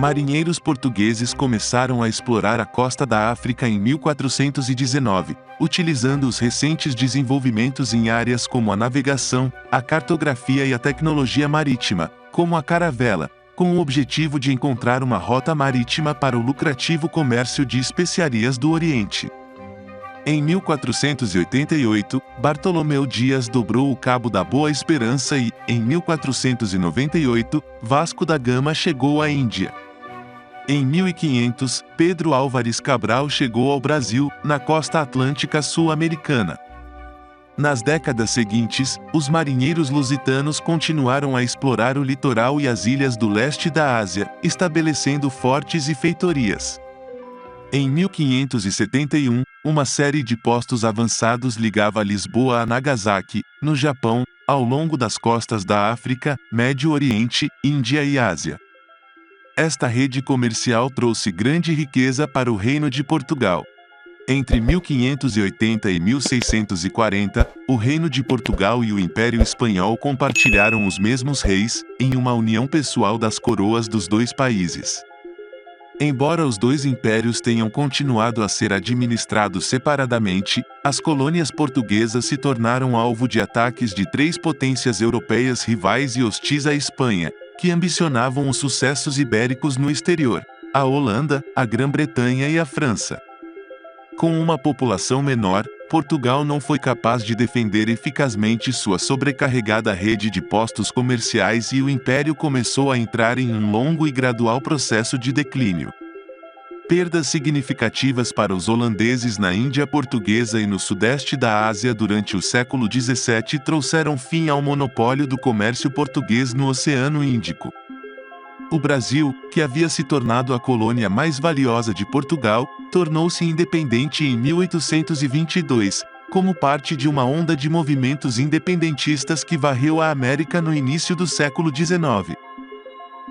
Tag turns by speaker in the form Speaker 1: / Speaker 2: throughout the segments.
Speaker 1: Marinheiros portugueses começaram a explorar a costa da África em 1419, utilizando os recentes desenvolvimentos em áreas como a navegação, a cartografia e a tecnologia marítima, como a caravela, com o objetivo de encontrar uma rota marítima para o lucrativo comércio de especiarias do Oriente. Em 1488, Bartolomeu Dias dobrou o Cabo da Boa Esperança e, em 1498, Vasco da Gama chegou à Índia. Em 1500, Pedro Álvares Cabral chegou ao Brasil, na costa atlântica sul-americana. Nas décadas seguintes, os marinheiros lusitanos continuaram a explorar o litoral e as ilhas do leste da Ásia, estabelecendo fortes e feitorias. Em 1571, uma série de postos avançados ligava Lisboa a Nagasaki, no Japão, ao longo das costas da África, Médio Oriente, Índia e Ásia. Esta rede comercial trouxe grande riqueza para o Reino de Portugal. Entre 1580 e 1640, o Reino de Portugal e o Império Espanhol compartilharam os mesmos reis, em uma união pessoal das coroas dos dois países. Embora os dois impérios tenham continuado a ser administrados separadamente, as colônias portuguesas se tornaram alvo de ataques de três potências europeias rivais e hostis à Espanha, que ambicionavam os sucessos ibéricos no exterior: a Holanda, a Grã-Bretanha e a França. Com uma população menor, Portugal não foi capaz de defender eficazmente sua sobrecarregada rede de postos comerciais e o império começou a entrar em um longo e gradual processo de declínio. Perdas significativas para os holandeses na Índia Portuguesa e no sudeste da Ásia durante o século XVII trouxeram fim ao monopólio do comércio português no Oceano Índico. O Brasil, que havia se tornado a colônia mais valiosa de Portugal, tornou-se independente em 1822, como parte de uma onda de movimentos independentistas que varreu a América no início do século XIX.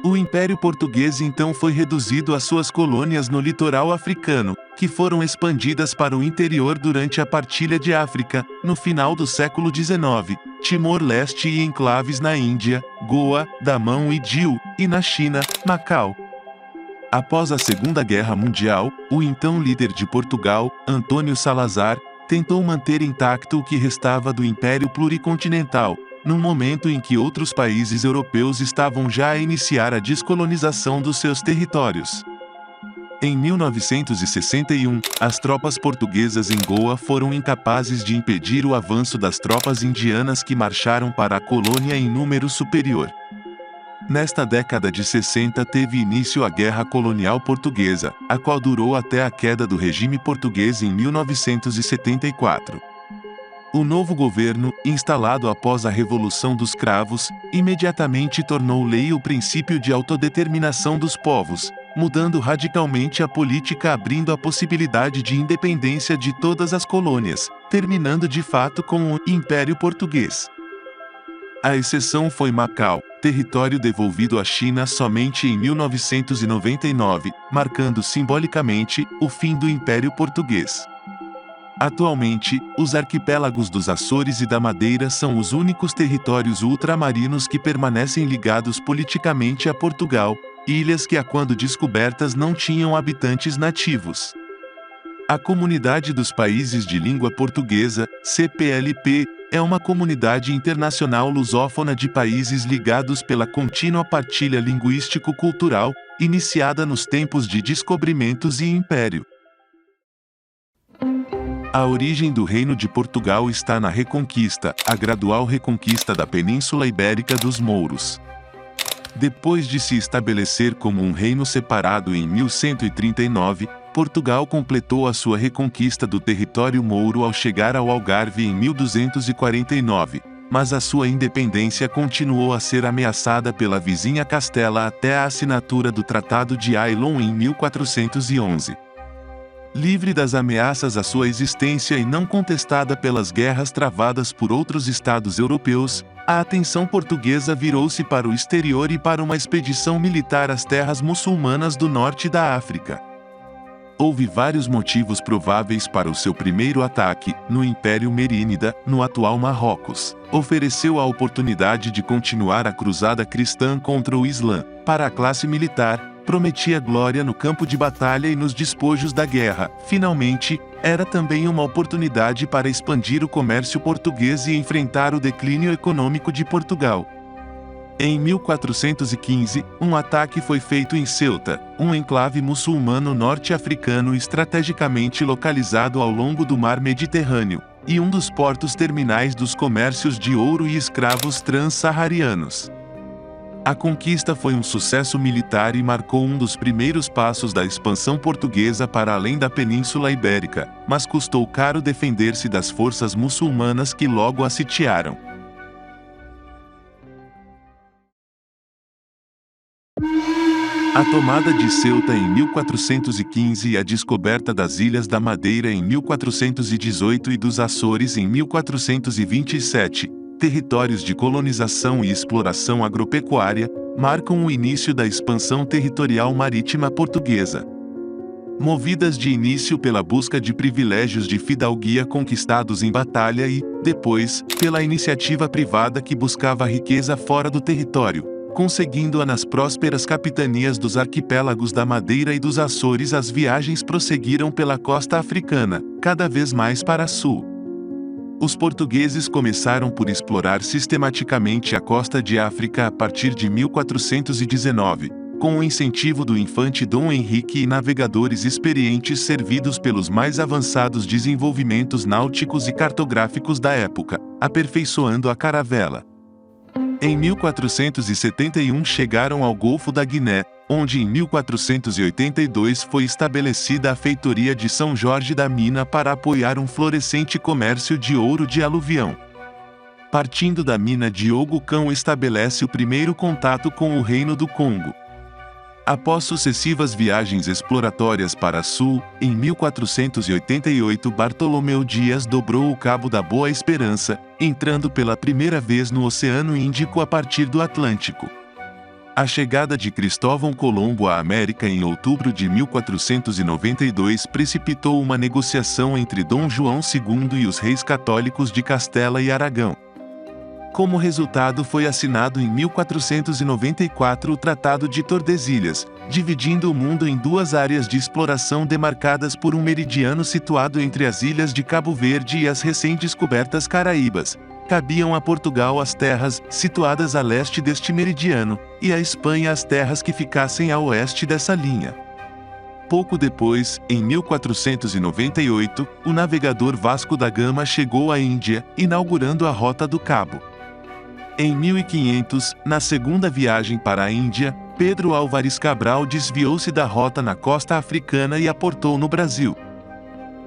Speaker 1: O Império Português então foi reduzido a suas colônias no litoral africano, que foram expandidas para o interior durante a Partilha de África, no final do século XIX, Timor-Leste e enclaves na Índia, Goa, Damão e Diu, e na China, Macau. Após a Segunda Guerra Mundial, o então líder de Portugal, Antônio Salazar, tentou manter intacto o que restava do Império Pluricontinental, num momento em que outros países europeus estavam já a iniciar a descolonização dos seus territórios. Em 1961, as tropas portuguesas em Goa foram incapazes de impedir o avanço das tropas indianas que marcharam para a colônia em número superior. Nesta década de 60 teve início a Guerra Colonial Portuguesa, a qual durou até a queda do regime português em 1974. O novo governo, instalado após a Revolução dos Cravos, imediatamente tornou lei o princípio de autodeterminação dos povos, mudando radicalmente a política, abrindo a possibilidade de independência de todas as colônias, terminando de fato com o Império Português. A exceção foi Macau, território devolvido à China somente em 1999, marcando simbolicamente o fim do Império Português. Atualmente, os arquipélagos dos Açores e da Madeira são os únicos territórios ultramarinos que permanecem ligados politicamente a Portugal, ilhas que, quando descobertas, não tinham habitantes nativos. A Comunidade dos Países de Língua Portuguesa, CPLP, é uma comunidade internacional lusófona de países ligados pela contínua partilha linguístico-cultural, iniciada nos tempos de descobrimentos e império. A origem do Reino de Portugal está na Reconquista, a gradual reconquista da Península Ibérica dos mouros. Depois de se estabelecer como um reino separado em 1139, Portugal completou a sua reconquista do território mouro ao chegar ao Algarve em 1249, mas a sua independência continuou a ser ameaçada pela vizinha Castela até a assinatura do Tratado de Ailon em 1411. Livre das ameaças à sua existência e não contestada pelas guerras travadas por outros estados europeus, a atenção portuguesa virou-se para o exterior e para uma expedição militar às terras muçulmanas do norte da África. Houve vários motivos prováveis para o seu primeiro ataque, no Império Merínida, no atual Marrocos. Ofereceu a oportunidade de continuar a cruzada cristã contra o Islã. Para a classe militar, prometia glória no campo de batalha e nos despojos da guerra. Finalmente, era também uma oportunidade para expandir o comércio português e enfrentar o declínio econômico de Portugal. Em 1415, um ataque foi feito em Ceuta, um enclave muçulmano norte-africano estrategicamente localizado ao longo do mar Mediterrâneo, e um dos portos terminais dos comércios de ouro e escravos trans-saarianos. A conquista foi um sucesso militar e marcou um dos primeiros passos da expansão portuguesa para além da Península Ibérica, mas custou caro defender-se das forças muçulmanas que logo a sitiaram. A tomada de Ceuta em 1415 e a descoberta das Ilhas da Madeira em 1418 e dos Açores em 1427, territórios de colonização e exploração agropecuária, marcam o início da expansão territorial marítima portuguesa. Movidas de início pela busca de privilégios de fidalguia conquistados em batalha e, depois, pela iniciativa privada que buscava riqueza fora do território, conseguindo-a nas prósperas capitanias dos arquipélagos da Madeira e dos Açores, as viagens prosseguiram pela costa africana, cada vez mais para sul. Os portugueses começaram por explorar sistematicamente a costa de África a partir de 1419, com o incentivo do infante Dom Henrique e navegadores experientes servidos pelos mais avançados desenvolvimentos náuticos e cartográficos da época, aperfeiçoando a caravela. Em 1471 chegaram ao Golfo da Guiné, onde em 1482 foi estabelecida a feitoria de São Jorge da Mina para apoiar um florescente comércio de ouro de aluvião. Partindo da mina, Diogo Cão estabelece o primeiro contato com o Reino do Congo. Após sucessivas viagens exploratórias para sul, em 1488 Bartolomeu Dias dobrou o Cabo da Boa Esperança, entrando pela primeira vez no Oceano Índico a partir do Atlântico. A chegada de Cristóvão Colombo à América em outubro de 1492 precipitou uma negociação entre Dom João II e os reis católicos de Castela e Aragão. Como resultado, foi assinado em 1494 o Tratado de Tordesilhas, dividindo o mundo em duas áreas de exploração demarcadas por um meridiano situado entre as ilhas de Cabo Verde e as recém-descobertas Caraíbas. Cabiam a Portugal as terras situadas a leste deste meridiano, e a Espanha as terras que ficassem a oeste dessa linha. Pouco depois, em 1498, o navegador Vasco da Gama chegou à Índia, inaugurando a Rota do Cabo. Em 1500, na segunda viagem para a Índia, Pedro Álvares Cabral desviou-se da rota na costa africana e aportou no Brasil.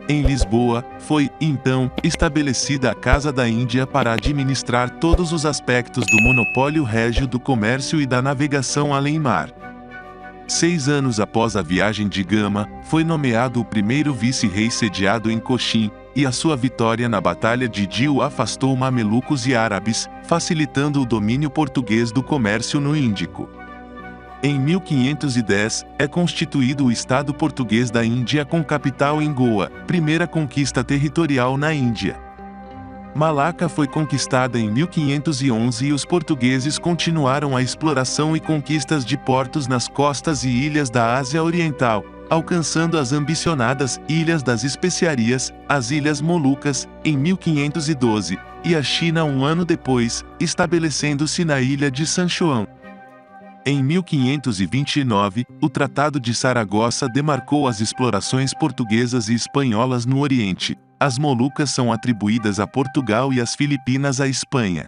Speaker 1: Em Lisboa, foi, então, estabelecida a Casa da Índia para administrar todos os aspectos do monopólio régio do comércio e da navegação além-mar. 6 anos após a viagem de Gama, foi nomeado o primeiro vice-rei sediado em Cochim, e a sua vitória na Batalha de Dil afastou mamelucos e árabes, facilitando o domínio português do comércio no Índico. Em 1510, é constituído o Estado Português da Índia com capital em Goa, primeira conquista territorial na Índia. Malaca foi conquistada em 1511 e os portugueses continuaram a exploração e conquistas de portos nas costas e ilhas da Ásia Oriental, alcançando as ambicionadas Ilhas das Especiarias, as Ilhas Molucas, em 1512, e a China um ano depois, estabelecendo-se na ilha de San Juan. Em 1529, o Tratado de Saragossa demarcou as explorações portuguesas e espanholas no Oriente. As Molucas são atribuídas a Portugal e as Filipinas à Espanha.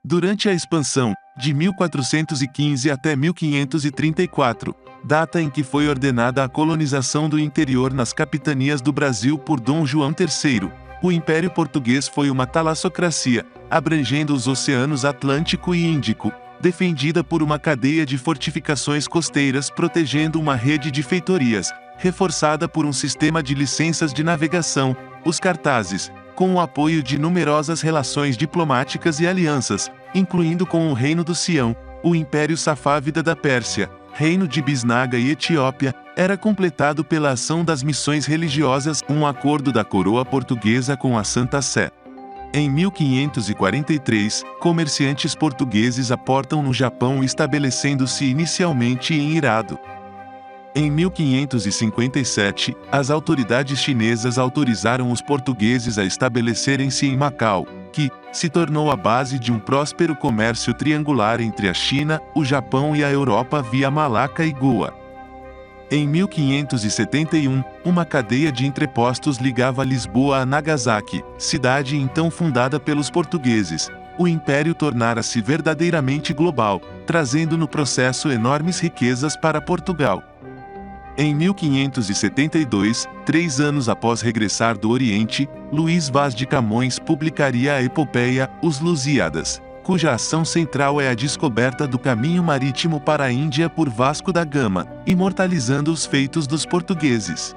Speaker 1: Durante a expansão, de 1415 até 1534, data em que foi ordenada a colonização do interior nas capitanias do Brasil por Dom João III, o Império Português foi uma talassocracia, abrangendo os oceanos Atlântico e Índico, defendida por uma cadeia de fortificações costeiras protegendo uma rede de feitorias, reforçada por um sistema de licenças de navegação, os cartazes, com o apoio de numerosas relações diplomáticas e alianças, incluindo com o Reino do Sião, o Império Safávida da Pérsia, Reino de Bisnaga e Etiópia, era completado pela ação das missões religiosas, um acordo da coroa portuguesa com a Santa Sé. Em 1543, comerciantes portugueses aportam no Japão estabelecendo-se inicialmente em Hirado. Em 1557, as autoridades chinesas autorizaram os portugueses a estabelecerem-se em Macau, que se tornou a base de um próspero comércio triangular entre a China, o Japão e a Europa via Malaca e Goa. Em 1571, uma cadeia de entrepostos ligava Lisboa a Nagasaki, cidade então fundada pelos portugueses. O império tornara-se verdadeiramente global, trazendo no processo enormes riquezas para Portugal. Em 1572, 3 anos após regressar do Oriente, Luís Vaz de Camões publicaria a epopeia Os Lusíadas, cuja ação central é a descoberta do caminho marítimo para a Índia por Vasco da Gama, imortalizando os feitos dos portugueses.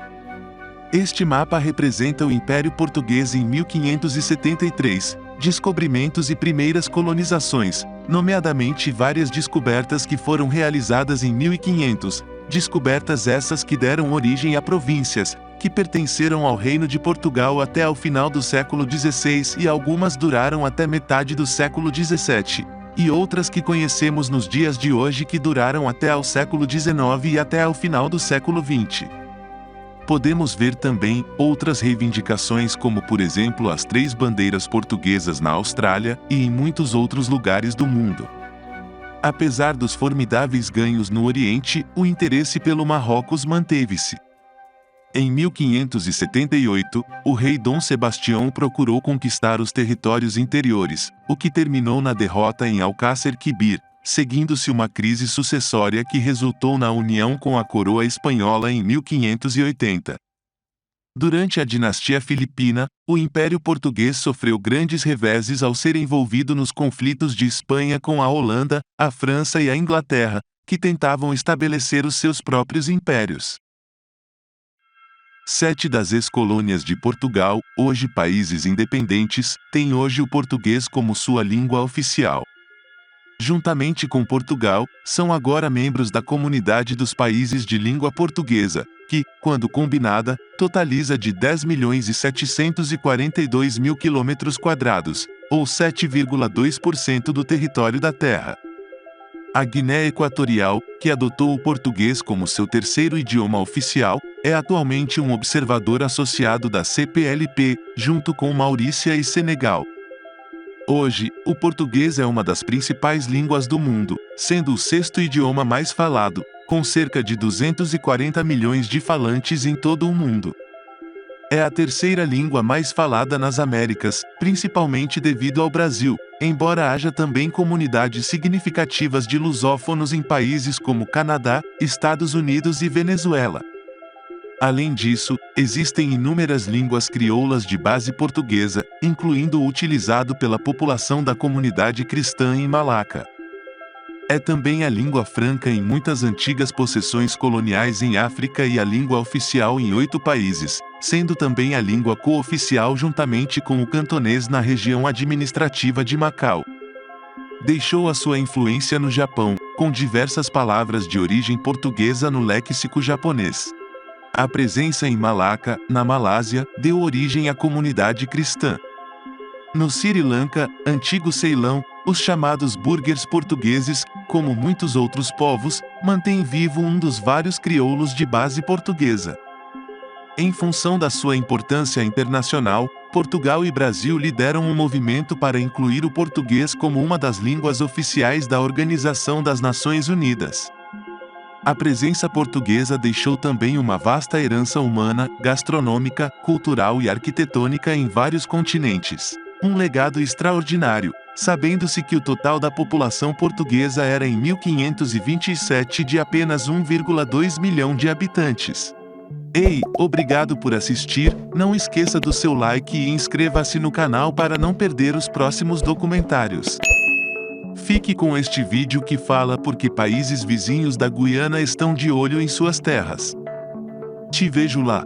Speaker 1: Este mapa representa o Império Português em 1573, descobrimentos e primeiras colonizações, nomeadamente várias descobertas que foram realizadas em 1500, descobertas essas que deram origem a províncias, que pertenceram ao Reino de Portugal até ao final do século XVI e algumas duraram até metade do século XVII, e outras que conhecemos nos dias de hoje que duraram até ao século XIX e até ao final do século XX. Podemos ver também outras reivindicações como por exemplo as 3 bandeiras portuguesas na Austrália e em muitos outros lugares do mundo. Apesar dos formidáveis ganhos no Oriente, o interesse pelo Marrocos manteve-se. Em 1578, o rei Dom Sebastião procurou conquistar os territórios interiores, o que terminou na derrota em Alcácer Quibir, seguindo-se uma crise sucessória que resultou na união com a coroa espanhola em 1580. Durante a dinastia filipina, o Império Português sofreu grandes reveses ao ser envolvido nos conflitos de Espanha com a Holanda, a França e a Inglaterra, que tentavam estabelecer os seus próprios impérios. 7 das ex-colônias de Portugal, hoje países independentes, têm hoje o português como sua língua oficial. Juntamente com Portugal, são agora membros da Comunidade dos Países de Língua Portuguesa, que, quando combinada, totaliza de 10.742.000 km², ou 7,2% do território da Terra. A Guiné Equatorial, que adotou o português como seu terceiro idioma oficial, é atualmente um observador associado da CPLP, junto com Maurícia e Senegal. Hoje, o português é uma das principais línguas do mundo, sendo o 6º idioma mais falado, com cerca de 240 milhões de falantes em todo o mundo. É a 3ª língua mais falada nas Américas, principalmente devido ao Brasil, embora haja também comunidades significativas de lusófonos em países como Canadá, Estados Unidos e Venezuela. Além disso, existem inúmeras línguas crioulas de base portuguesa, incluindo o utilizado pela população da comunidade cristã em Malaca. É também a língua franca em muitas antigas possessões coloniais em África e a língua oficial em 8 países, sendo também a língua cooficial juntamente com o cantonês na região administrativa de Macau. Deixou a sua influência no Japão, com diversas palavras de origem portuguesa no léxico japonês. A presença em Malaca, na Malásia, deu origem à comunidade cristã. No Sri Lanka, antigo Ceilão, os chamados burghers portugueses, como muitos outros povos, mantêm vivo um dos vários crioulos de base portuguesa. Em função da sua importância internacional, Portugal e Brasil lideram um movimento para incluir o português como uma das línguas oficiais da Organização das Nações Unidas. A presença portuguesa deixou também uma vasta herança humana, gastronômica, cultural e arquitetônica em vários continentes. Um legado extraordinário, sabendo-se que o total da população portuguesa era em 1527 de apenas 1,2 milhão de habitantes. Ei, obrigado por assistir, não esqueça do seu like e inscreva-se no canal para não perder os próximos documentários. Fique com este vídeo que fala porque países vizinhos da Guiana estão de olho em suas terras. Te vejo lá.